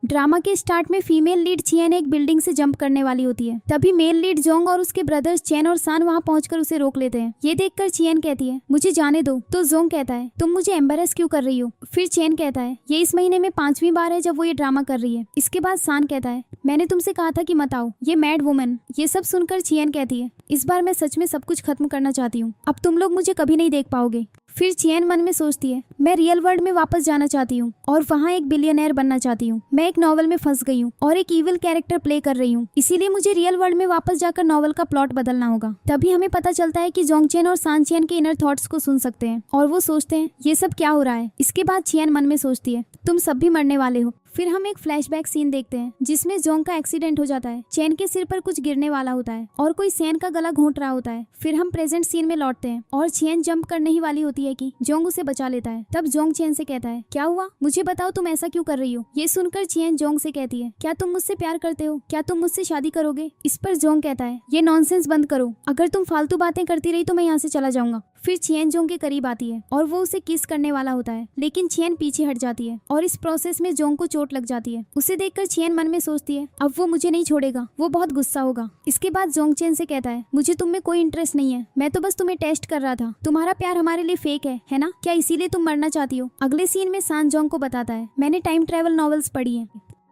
Drama के start में female lead चियन एक बिल्डिंग से जंप करने वाली होती है। तभी मेल लीड जोंग और उसके ब्रदर्स चेन और सान वहाँ पहुंचकर उसे रोक लेते हैं। ये देखकर चियन कहती है मुझे जाने दो, तो जोंग कहता है तुम मुझे एम्बेरस क्यों कर रही हो। फिर चेन कहता है ये इस महीने में 5वीं बार है जब वो ये ड्रामा कर रही है। इसके बाद सान कहता है मैंने तुमसे कहा था कि मत आओ, ये मैड वुमन। ये सब सुनकर चियन कहती है इस बार मैं सच में सब कुछ खत्म करना चाहती हूँ, अब तुम लोग मुझे कभी नहीं देख पाओगे। फिर चियन मन में सोचती है मैं रियल वर्ल्ड में वापस जाना चाहती हूँ और वहाँ एक बिलियनर बनना चाहती हूँ। मैं एक नॉवल में फंस गई हूँ और एक इविल कैरेक्टर प्ले कर रही हूँ, इसीलिए मुझे रियल वर्ल्ड में वापस जाकर नॉवल का प्लॉट बदलना होगा। तभी हमें पता चलता है कि जोंगचेन और सांचेन के इनर थॉट्स को सुन सकते हैं और वो सोचते हैं ये सब क्या हो रहा है। इसके बाद चियन मन में सोचती है तुम सब भी मरने वाले हो। फिर हम एक फ्लैशबैक सीन देखते हैं जिसमें जोंग का एक्सीडेंट हो जाता है। चेन के सिर पर कुछ गिरने वाला होता है और कोई सैन का गला घोंट रहा होता है। फिर हम प्रेजेंट सीन में लौटते हैं और चेन जंप करने ही वाली होती है कि जोंग उसे बचा लेता है। तब जोंग चेन से कहता है क्या हुआ, मुझे बताओ तुम ऐसा क्यों कर रही हो। ये सुनकर चेन जोंग से कहती है क्या तुम मुझसे प्यार करते हो, क्या तुम मुझसे शादी करोगे। इस पर जोंग कहता है ये नॉनसेंस बंद करो, अगर तुम फालतू बातें करती रही तो मैं यहाँ से चला जाऊंगा। फिर चेन जोंग के करीब आती है और वो उसे किस करने वाला होता है, लेकिन चेन पीछे हट जाती है और इस प्रोसेस में जोंग को चोट लग जाती है। उसे देखकर चेन मन में सोचती है अब वो मुझे नहीं छोड़ेगा, वो बहुत गुस्सा होगा। इसके बाद जोंग चेन से कहता है मुझे तुम में कोई इंटरेस्ट नहीं है, मैं तो बस तुम्हें टेस्ट कर रहा था, तुम्हारा प्यार हमारे लिए फेक है ना, क्या इसीलिए तुम मरना चाहती हो। अगले सीन में सान जोंग को बताता है मैंने टाइम ट्रेवल नॉवेल्स पढ़ी है,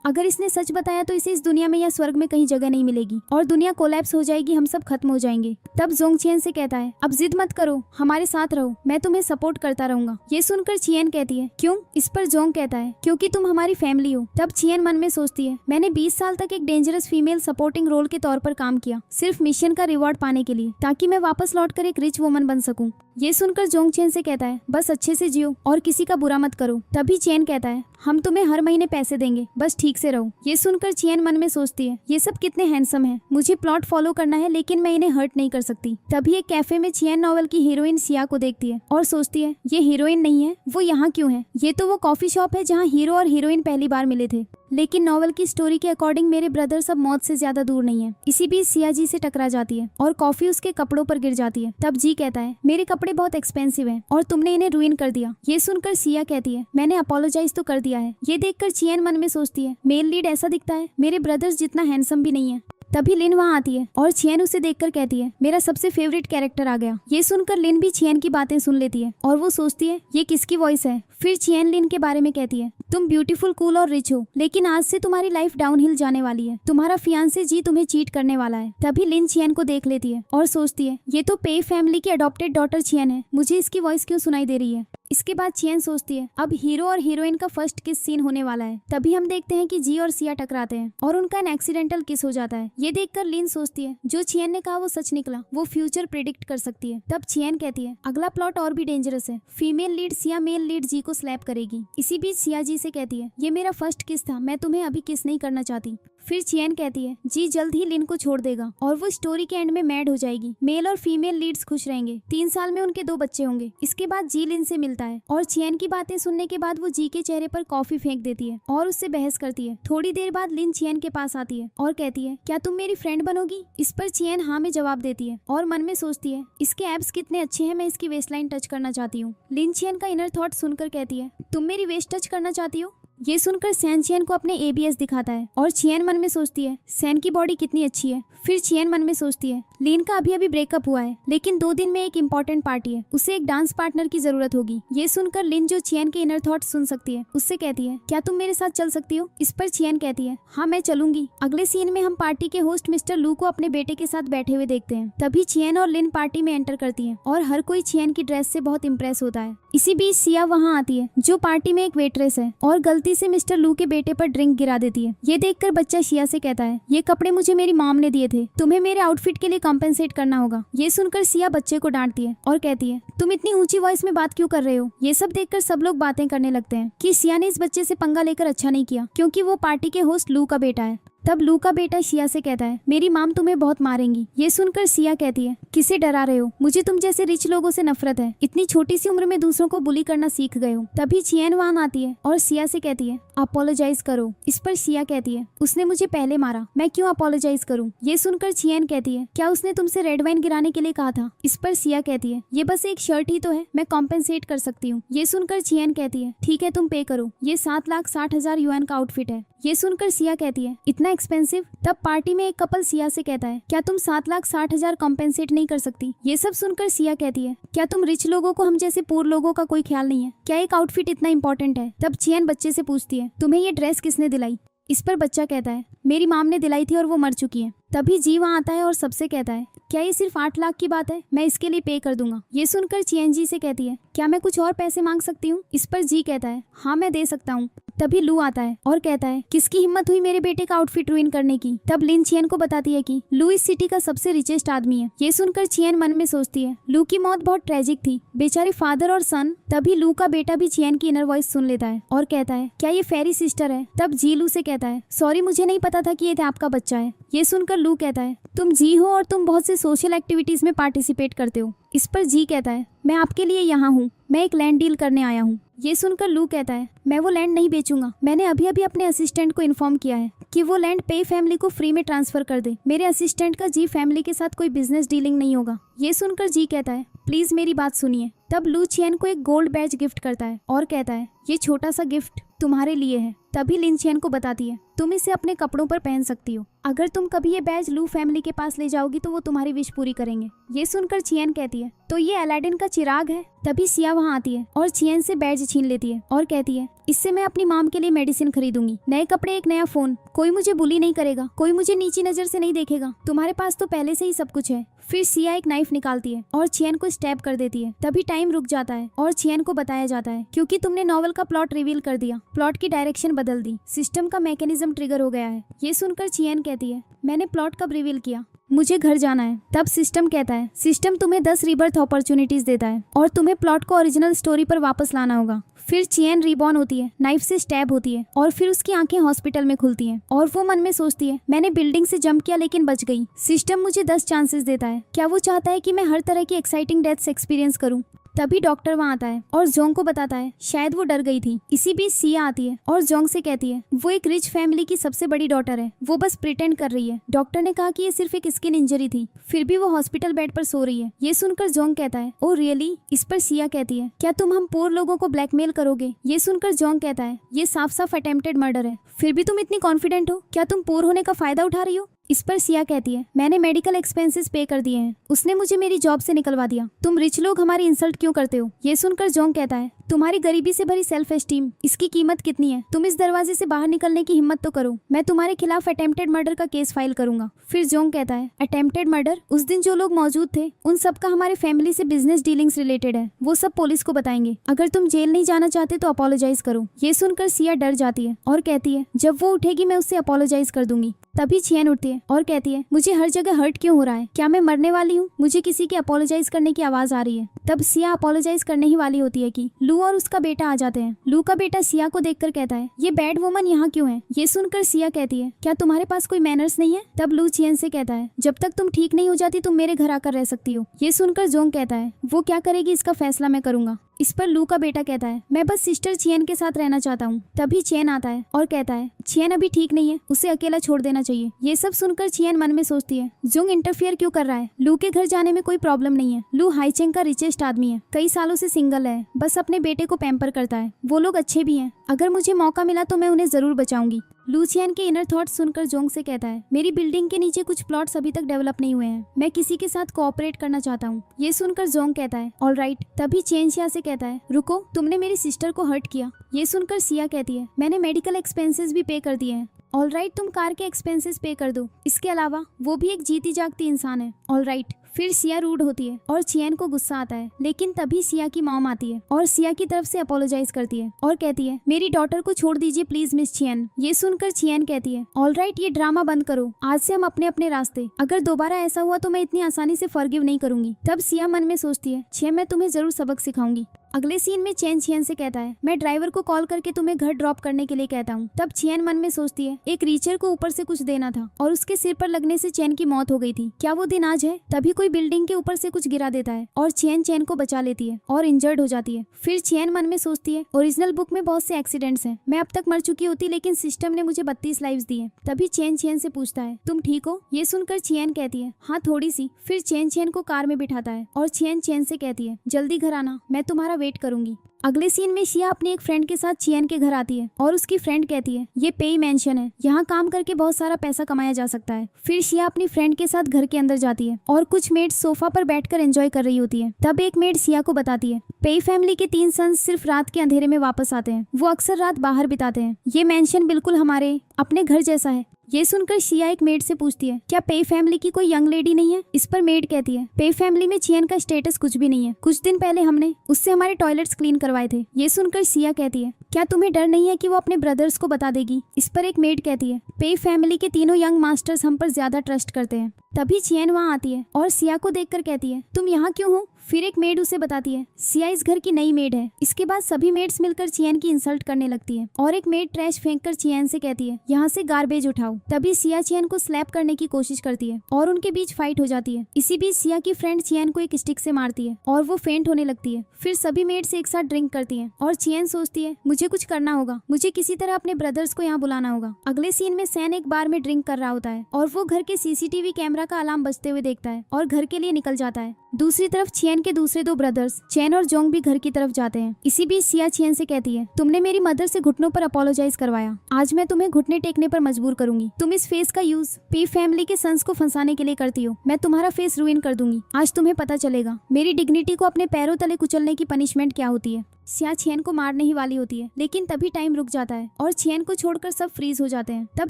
अगर इसने सच बताया तो इसे इस दुनिया में या स्वर्ग में कहीं जगह नहीं मिलेगी और दुनिया कोलैप्स हो जाएगी, हम सब खत्म हो जाएंगे। तब जोंग चियन से कहता है अब जिद मत करो, हमारे साथ रहो, मैं तुम्हें सपोर्ट करता रहूंगा। ये सुनकर चियन कहती है क्यों। इस पर जोंग कहता है क्योंकि तुम हमारी फैमिली हो। तब चियन मन में सोचती है मैंने 20 साल तक एक डेंजरस फीमेल सपोर्टिंग रोल के तौर पर काम किया, सिर्फ मिशन का रिवॉर्ड पाने के लिए, ताकि मैं वापस लौटकर एक रिच वुमन बन सकूं। ये सुनकर जोंग चेन से कहता है बस अच्छे से जियो और किसी का बुरा मत करो। तभी चेन कहता है हम तुम्हें हर महीने पैसे देंगे, बस ठीक से रहो। ये सुनकर चेन मन में सोचती है ये सब कितने हैंडसम हैं, मुझे प्लॉट फॉलो करना है लेकिन मैं इन्हें हर्ट नहीं कर सकती। तभी एक कैफे में चेन नॉवल की हीरोइन सिया को देखती है और सोचती है ये हीरोइन नहीं है, वो यहाँ क्यों है। ये तो वो कॉफी शॉप है जहाँ हीरो और हीरोइन पहली बार मिले थे, लेकिन नॉवल की स्टोरी के अकॉर्डिंग मेरे ब्रदर सब मौत से ज्यादा दूर नहीं है। इसी बीच सिया जी से टकरा जाती है और कॉफी उसके कपड़ों पर गिर जाती है। तब जी कहता है मेरे कपड़े बहुत एक्सपेंसिव हैं और तुमने इन्हें रुइन कर दिया। ये सुनकर सिया कहती है मैंने अपोलोजाइज तो कर दिया है। ये देखकर चियन मन में सोचती है मेल लीड ऐसा दिखता है, मेरे ब्रदर्स जितना हैंडसम भी नहीं है। तभी लिन वहाँ आती है और चियन उसे देखकर कहती है मेरा सबसे फेवरेट कैरेक्टर आ गया। ये सुनकर लिन भी चियन की बातें सुन लेती है और वो सोचती है ये किसकी वॉइस है। फिर चियन लिन के बारे में कहती है तुम ब्यूटीफुल, कूल और रिच हो, लेकिन आज से तुम्हारी लाइफ डाउनहिल जाने वाली है, तुम्हारा फियांसे जी तुम्हें चीट करने वाला है। तभी लिन चियन को देख लेती है और सोचती है ये तो पे फैमिली की अडॉप्टेड डॉटर चियन है, मुझे इसकी वॉइस क्यों सुनाई दे रही है। इसके बाद चियन सोचती है अब हीरो और हीरोइन का फर्स्ट किस सीन होने वाला है। तभी हम देखते हैं कि जी और सिया टकराते हैं और उनका एन एक्सीडेंटल किस हो जाता है। ये देखकर लिन सोचती है जो चियन ने कहा वो सच निकला, वो फ्यूचर प्रिडिक्ट कर सकती है। तब चियन कहती है अगला प्लॉट और भी डेंजरस है, female lead Siya male lead ji को स्लैप करेगी। इसी बीच सिया जी से कहती है ये मेरा फर्स्ट किस था, मैं तुम्हें अभी किस नहीं करना चाहती। फिर चियन कहती है जी जल्द ही लिन को छोड़ देगा और वो स्टोरी के एंड में मैड हो जाएगी। मेल और फीमेल लीड्स खुश रहेंगे, 3 साल में उनके 2 बच्चे होंगे। इसके बाद जी लिन से मिलता है और चियन की बातें सुनने के बाद वो जी के चेहरे पर कॉफी फेंक देती है और उससे बहस करती है। थोड़ी देर बाद लिन चियन के पास आती है और कहती है क्या तुम मेरी फ्रेंड बनोगी। इस पर चियन हाँ में जवाब देती है और मन में सोचती है इसके एब्स कितने अच्छे हैं, मैं इसकी वेस्टलाइन टच करना चाहती हूँ। लिन चियन का इनर थॉट सुनकर कहती है तुम मेरी वेस्ट टच करना चाहती हो। ये सुनकर सैन चियन को अपने एबीएस दिखाता है और चियन मन में सोचती है सैन की बॉडी कितनी अच्छी है। फिर चियन मन में सोचती है लिन का अभी ब्रेकअप हुआ है, लेकिन 2 दिन में एक इम्पोर्टेंट पार्टी है, उसे एक डांस पार्टनर की जरूरत होगी। ये सुनकर लिन जो चियन के इनर थॉट सुन सकती है उससे कहती है क्या तुम मेरे साथ चल सकती हो। इस पर चियन कहती है हाँ मैं चलूंगी। अगले सीन में हम पार्टी के होस्ट मिस्टर लू को अपने बेटे के साथ बैठे हुए देखते हैं। तभी चियन और लिन पार्टी में एंटर करती है और हर कोई चियन की ड्रेस से बहुत इम्प्रेस होता है। इसी बीच सिया वहाँ आती है जो पार्टी में एक वेट्रेस है और गलती से मिस्टर लू के बेटे पर ड्रिंक गिरा देती है। ये देखकर बच्चा सिया से कहता है ये कपड़े मुझे मेरी मॉम ने दिए थे, तुम्हें मेरे आउटफिट के लिए कॉम्पेंसेट करना होगा। ये सुनकर सिया बच्चे को डांटती है और कहती है तुम इतनी ऊंची वॉइस में बात क्यों कर रहे हो। ये सब देखकर सब लोग बातें करने लगते हैं कि सिया ने इस बच्चे से पंगा लेकर अच्छा नहीं किया, क्योंकि वो पार्टी के होस्ट लू का बेटा है। तब लू का बेटा सिया से कहता है मेरी माम तुम्हें बहुत मारेंगी। ये सुनकर सिया कहती है किसे डरा रहे हो, मुझे तुम जैसे रिच लोगों से नफरत है, इतनी छोटी सी उम्र में दूसरों को बुली करना सीख गए हो। तभी चियन वहां आती है और सिया से कहती है अपोलोजाइज करो। इस पर सिया कहती है उसने मुझे पहले मारा, मैं क्यों अपोलोजाइज करूं। ये सुनकर चियन कहती है क्या उसने तुमसे रेड वाइन गिराने के लिए कहा था। इस पर सिया कहती है ये बस एक शर्ट ही तो है, मैं कॉम्पेंसेट कर सकती हूँ। ये सुनकर चियन कहती है ठीक है तुम पे करो, ये 7,60,000 युआन का आउटफिट है। ये सुनकर सिया कहती है इतना एक्सपेंसिव। तब पार्टी में एक कपल सिया से कहता है क्या तुम 7,60,000 कॉम्पेंसेट नहीं कर सकती। ये सब सुनकर सिया कहती है क्या तुम रिच लोगों को हम जैसे पुअर लोगों का कोई ख्याल नहीं है, क्या एक आउटफिट इतना इंपॉर्टेंट है। तब चियन बच्चे से पूछती है तुम्हें ये ड्रेस किसने दिलाई। इस पर बच्चा कहता है मेरी माम ने दिलाई थी और वो मर चुकी है। तभी जी वहाँ आता है और सबसे कहता है क्या ये सिर्फ 8 लाख की बात है, मैं इसके लिए पे कर दूंगा। ये सुनकर चियन जी से कहती है क्या मैं कुछ और पैसे मांग सकती हूँ। इस पर जी कहता है हाँ मैं दे सकता हूँ। तभी लू आता है और कहता है किसकी हिम्मत हुई मेरे बेटे का आउटफिट रुइन करने की। तब लिन चियन को बताती है कि लू इस सिटी का सबसे रिचेस्ट आदमी है। ये सुनकर चियन मन में सोचती है लू की मौत बहुत ट्रेजिक थी, बेचारे फादर और सन। तभी लू का बेटा भी चियन की इनर वॉइस सुन लेता है और कहता है क्या ये फेरी सिस्टर है। तब जी लू से कहता है सॉरी मुझे नहीं पता था कि ये आपका बच्चा है। ये सुनकर लू कहता है तुम जी हो और तुम बहुत से सोशल एक्टिविटीज में पार्टिसिपेट करते हो। इस पर जी कहता है मैं आपके लिए यहाँ हूँ, मैं एक लैंड डील करने आया हूँ। ये सुनकर लू कहता है मैं वो लैंड नहीं बेचूंगा, मैंने अभी अभी अपने असिस्टेंट को इन्फॉर्म किया है कि वो लैंड पे फैमिली को फ्री में ट्रांसफर कर दे। मेरे असिस्टेंट का जी फैमिली के साथ कोई बिजनेस डीलिंग नहीं होगा। ये सुनकर जी कहता है प्लीज मेरी बात सुनिए। तब लू चियन को एक गोल्ड बैज गिफ्ट करता है और कहता है ये छोटा सा गिफ्ट तुम्हारे लिए है। तभी लिन चियन को बताती है तुम इसे अपने कपड़ों पर पहन सकती हो, अगर तुम कभी ये बैज लू फैमिली के पास ले जाओगी तो वो तुम्हारी विश पूरी करेंगे। ये सुनकर चियन कहती है तो ये अलादीन का चिराग है। तभी सिया वहाँ आती है और चियन से बैज छीन लेती है और कहती है इससे मैं अपनी माम के लिए मेडिसिन खरीदूंगी, नए कपड़े, एक नया फोन, कोई मुझे बुली नहीं करेगा, कोई मुझे नीची नजर से नहीं देखेगा, तुम्हारे पास तो पहले से ही सब कुछ है। फिर सिया एक नाइफ निकालती है और चियन को स्टैब कर देती है। तभी टाइम रुक जाता है और चियन को बताया जाता है क्योंकि तुमने नॉवल का प्लॉट रिवील कर दिया, प्लॉट की डायरेक्शन बदल दी, सिस्टम का मैकेनिज्म ट्रिगर हो गया है। ये सुनकर चियन कहती है मैंने प्लॉट कब रिवील किया, मुझे घर जाना है। तब सिस्टम कहता है सिस्टम तुम्हें 10 रीबर्थ अपॉर्चुनिटीज देता है और तुम्हें प्लॉट को ओरिजिनल स्टोरी पर वापस लाना होगा। फिर चियन रिबॉर्न होती है, नाइफ से स्टैब होती है और फिर उसकी आंखें हॉस्पिटल में खुलती हैं और वो मन में सोचती है मैंने बिल्डिंग से जंप किया लेकिन बच गई, सिस्टम मुझे 10 चांसेस देता है, क्या वो चाहता है कि मैं हर तरह की एक्साइटिंग डेथ्स एक्सपीरियंस करूं। तभी डॉक्टर वहाँ आता है और जोंग को बताता है शायद वो डर गई थी। इसी बीच सिया आती है और जोंग से कहती है वो एक रिच फैमिली की सबसे बड़ी डॉटर है, वो बस प्रिटेंड कर रही है, डॉक्टर ने कहा कि ये सिर्फ एक स्किन इंजरी थी, फिर भी वो हॉस्पिटल बेड पर सो रही है। ये सुनकर जोंग कहता है ओ रियली। इस पर सिया कहती है क्या तुम हम पुअर लोगों को ब्लैकमेल करोगे। ये सुनकर जोंग कहता है ये साफ साफ अटेम्प्टेड मर्डर है, फिर भी तुम इतनी कॉन्फिडेंट हो, क्या तुम पुअर होने का फायदा उठा रही हो। इस पर सिया कहती है मैंने मेडिकल एक्सपेंसेस पे कर दिए हैं, उसने मुझे मेरी जॉब से निकलवा दिया, तुम रिच लोग हमारी इंसल्ट क्यों करते हो। ये सुनकर जोंग कहता है तुम्हारी गरीबी से भरी सेल्फ एस्टीम, इसकी कीमत कितनी है, तुम इस दरवाजे से बाहर निकलने की हिम्मत तो करो, मैं तुम्हारे खिलाफ अटेम्प्टेड मर्डर का केस फाइल करूंगा। फिर जोंग कहता है अटेम्प्टेड मर्डर, उस दिन जो लोग मौजूद थे उन सबका हमारे फैमिली से बिजनेस डीलिंग्स रिलेटेड है, वो सब पुलिस को बताएंगे, अगर तुम जेल नहीं जाना चाहते तो अपोलोजाइज करो। ये सुनकर सिया डर जाती है और कहती है जब वो उठेगी मैं उससे अपोलोजाइज कर दूंगी। तभी चियन उठती है और कहती है मुझे हर जगह हर्ट क्यों हो रहा है, क्या मैं मरने वाली हूँ, मुझे किसी की अपोलोजाइज करने की आवाज आ रही है। तब सिया अपोलोजाइज करने ही वाली होती है कि लू और उसका बेटा आ जाते हैं। लू का बेटा सिया को देखकर कहता है ये बैड वुमन यहाँ क्यों है। ये सुनकर सिया कहती है क्या तुम्हारे पास कोई मैनर्स नहीं है। तब लू चियन से कहता है जब तक तुम ठीक नहीं हो जाती तुम मेरे घर आकर रह सकती हो। ये सुनकर जोंग कहता है वो क्या करेगी इसका फैसला मैं करूंगा। इस पर लू का बेटा कहता है मैं बस सिस्टर चियन के साथ रहना चाहता हूँ। तभी चियन आता है और कहता है चियन अभी ठीक नहीं है, उसे अकेला छोड़ देना चाहिए। ये सब सुनकर चियन मन में सोचती है जोंग इंटरफियर क्यों कर रहा है, लू के घर जाने में कोई प्रॉब्लम नहीं है, लू हाईचेंग का रिचेस्ट आदमी है, कई सालों से सिंगल है, बस अपने बेटे को पैम्पर करता है, वो लोग अच्छे भी हैं, अगर मुझे मौका मिला तो मैं उन्हें जरूर बचाऊंगी। लू चियन के इनर थॉट्स सुनकर जोंग से कहता है मेरी बिल्डिंग के नीचे कुछ प्लॉट्स अभी तक डेवलप नहीं हुए हैं, मैं किसी के साथ कोऑपरेट करना चाहता हूँ। ये सुनकर जोंग कहता है ऑल राइट। तभी चेन सिया से कहता है रुको, तुमने मेरी सिस्टर को हर्ट किया। ये सुनकर सिया कहती है मैंने मेडिकल एक्सपेंसेस भी पे कर दिए हैं। ऑल राइट, तुम कार के एक्सपेंसेस पे कर दो, इसके अलावा वो भी एक जीती जागती इंसान है। All right. फिर सिया रूड होती है और चियन को गुस्सा आता है, लेकिन तभी सिया की मॉम आती है और सिया की तरफ से अपोलोजाइज करती है और कहती है मेरी डॉटर को छोड़ दीजिए प्लीज मिस चियन। ये सुनकर चियन कहती है ऑल राइट, ये ड्रामा बंद करो, आज से हम अपने अपने रास्ते, अगर दोबारा ऐसा हुआ तो मैं इतनी आसानी से फॉरगिव नहीं करूंगी। तब सिया मन में सोचती है मैं तुम्हें जरूर सबक सिखाऊंगी। अगले सीन में चैन चियन से कहता है मैं ड्राइवर को कॉल करके तुम्हें घर ड्रॉप करने के लिए कहता हूँ। तब चियन मन में सोचती है एक रीचर को ऊपर से कुछ देना था और उसके सिर पर लगने से चैन की मौत हो गई थी। क्या वो दिन आज है? तभी कोई बिल्डिंग के ऊपर से कुछ गिरा देता है और चैन को बचा लेती है और इंजर्ड हो जाती है। फिर चैन मन में सोचती है ओरिजिनल बुक में बहुत से एक्सीडेंट्स हैं, मैं अब तक मर चुकी होती लेकिन सिस्टम ने मुझे 32 लाइव्स दी है। तभी चैन से पूछता है तुम ठीक हो? ये सुनकर चैन कहती है हाँ थोड़ी सी। फिर चैन को कार में बिठाता है और चैन से कहती है जल्दी घर आना, मैं तुम्हारा वेट करूंगी। अगले सीन में शिया अपने एक फ्रेंड के साथ चियन के घर आती है और उसकी फ्रेंड कहती है ये पेई मेंशन है, यहाँ काम करके बहुत सारा पैसा कमाया जा सकता है। फिर शिया अपनी फ्रेंड के साथ घर के अंदर जाती है और कुछ मेड्स सोफा पर बैठकर एंजॉय कर रही होती है। तब एक मेड शिया को बताती है पेई फैमिली के 3 सन्स सिर्फ रात के अंधेरे में वापस आते हैं, वो अक्सर रात बाहर बिताते हैं। ये मेंशन बिल्कुल हमारे अपने घर जैसा है। ये सुनकर शिया एक मेड से पूछती है क्या पेई फैमिली की कोई यंग लेडी नहीं है? इस पर मेड कहती है पेई फैमिली में चियन का स्टेटस कुछ भी नहीं है, कुछ दिन पहले हमने उससे हमारे टॉयलेट्स क्लीन करवाए थे। ये सुनकर शिया कहती है क्या तुम्हें डर नहीं है कि वो अपने ब्रदर्स को बता देगी? इस पर एक मेड कहती है पेई फैमिली के तीनों यंग मास्टर्स हम पर ज्यादा ट्रस्ट करते हैं। तभी चियन वहाँ आती है और सिया को देखकर कहती है तुम यहाँ क्यों हो? फिर एक मेड उसे बताती है सिया इस घर की नई मेड है। इसके बाद सभी मेड्स मिलकर चियन की इंसल्ट करने लगती है और एक मेड ट्रैश फेंककर चियन से कहती है यहाँ से गार्बेज उठाओ। तभी सिया चियन को स्लैप करने की कोशिश करती है और उनके बीच फाइट हो जाती है। इसी बीच सिया की फ्रेंड चियन को एक स्टिक से मारती है और वो फेंट होने लगती है। फिर सभी मेड्स एक साथ ड्रिंक करती है और चियन सोचती है मुझे कुछ करना होगा, मुझे किसी तरह अपने ब्रदर्स को यहाँ बुलाना होगा। अगले सीन में सैन एक बार में ड्रिंक कर रहा होता है और वो घर के सीसीटीवी कैमरा का अलार्म बजते हुए देखता है और घर के लिए निकल जाता है। दूसरी तरफ चियन के दूसरे 2 ब्रदर्स चैन और जोंग भी घर की तरफ जाते हैं। इसी बीच सिया चियन से कहती है तुमने मेरी मदर से घुटनों पर अपोलोजाइज करवाया, आज मैं तुम्हें घुटने टेकने पर मजबूर करूंगी। तुम इस फेस का यूज पी फैमिली के सन्स को फंसाने के लिए करती हो, मैं तुम्हारा फेस रुइन कर दूंगी। आज तुम्हें पता चलेगा मेरी डिग्निटी को अपने पैरों तले कुचलने की पनिशमेंट क्या होती है। सिया चियन को मारने ही वाली होती है लेकिन तभी टाइम रुक जाता है और चियन को छोड़कर सब फ्रीज हो जाते हैं। तब